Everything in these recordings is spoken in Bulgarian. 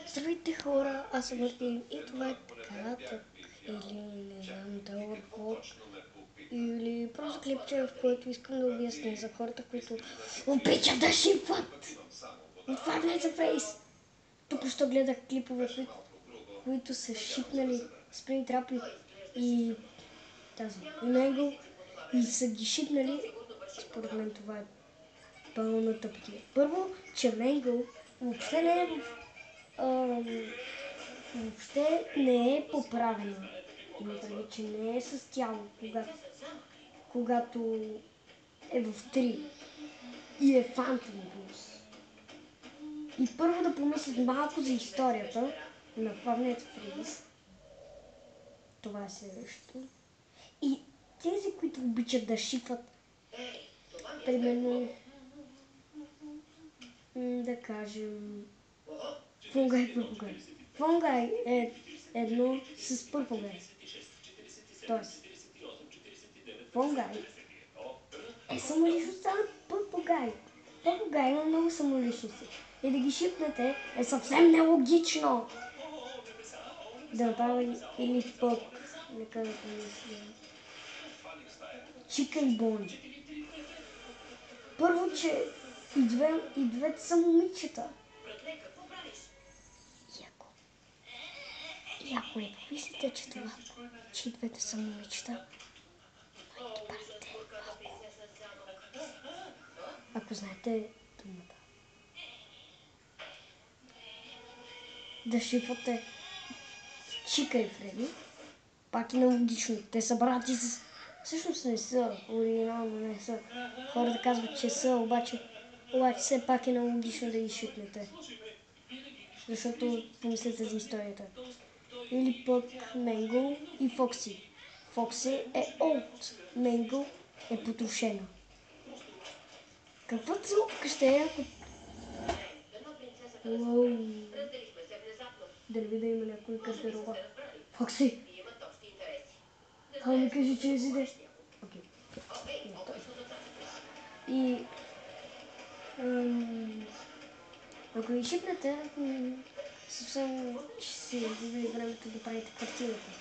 Здравейте хора, аз съм Мартин и това е кратък или не знам, дълъг влог или просто клипче, в което искам да обясня за хората, които обичат да шипват от Five Nights at Freddy's. Току-що гледах клипове, които са шипнали Springtrap и тази Mangle и са ги шипнали. Според мен това е пълна тъпотия. Първо, че Mangle въобще не е въобще не е поправена. Има предвид, че не е с тяло, когато е в 3 и е Phantom Blues. И първо да помислят малко за историята на Five Nights at Freddy's. Това е следващото. И тези, които обичат да шипват, примерно, да кажем, Fungi Purple. Fungi е едно с Purple Guy. Тоест, Fungi е самоличността на Purple Guy. Purple Guy има много самоличности. И да ги шипнете е съвсем нелогично. Да направя или пък, нека да помисля, Чика и Бони. Първо, че и двете са момичета. И ако не помислите, че това, че и двете са момичета, ги правите малко. Ако знаете думата. Да шипвате Чика и Фреди, пак е нелогично. Те са брати с... Всъщност не са, оригинално не са. Хората казват, че са, обаче все пак е нелогично да ги шипнете. Защото помислете за историята. Или пък Mangle и Фокси. Фокси е old, Mangle е потрошена. Каква целувка ще е, ако... Да не ви да има някой гардероба. Фокси! Ми кажи, че си деш. Окей. И... ако ги шипнете, съвсем ще си изгубили времето да правите картината.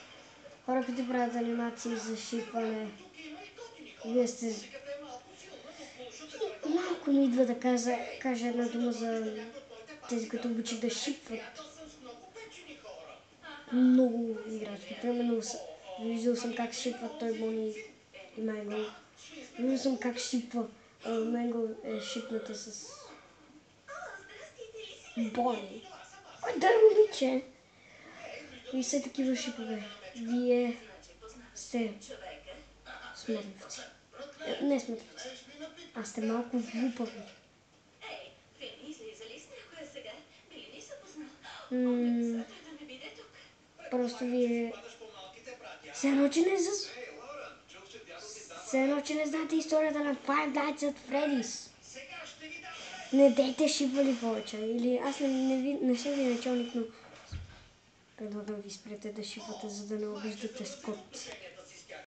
Хора, които правят анимации за шипване, вие сте... Малко ми идва да кажа една дума за тези, които обичат да шипват. Много играчки. Примерно виждал съм как шипват той Бони и Mangle. Виждал съм как шипва. Mangle е шипната с Бони. Да, момиче. И все такива шипове. Вие сте смъртници. Не смъртници. Аз сте малко глупави. Просто вие... Все едно, че не знаете историята на Five Nights at Freddy's. Не дейте шипвали повече. Или аз не съм ви началник, но предлагам ви спрете да шипвате, за да не обиждате Скот.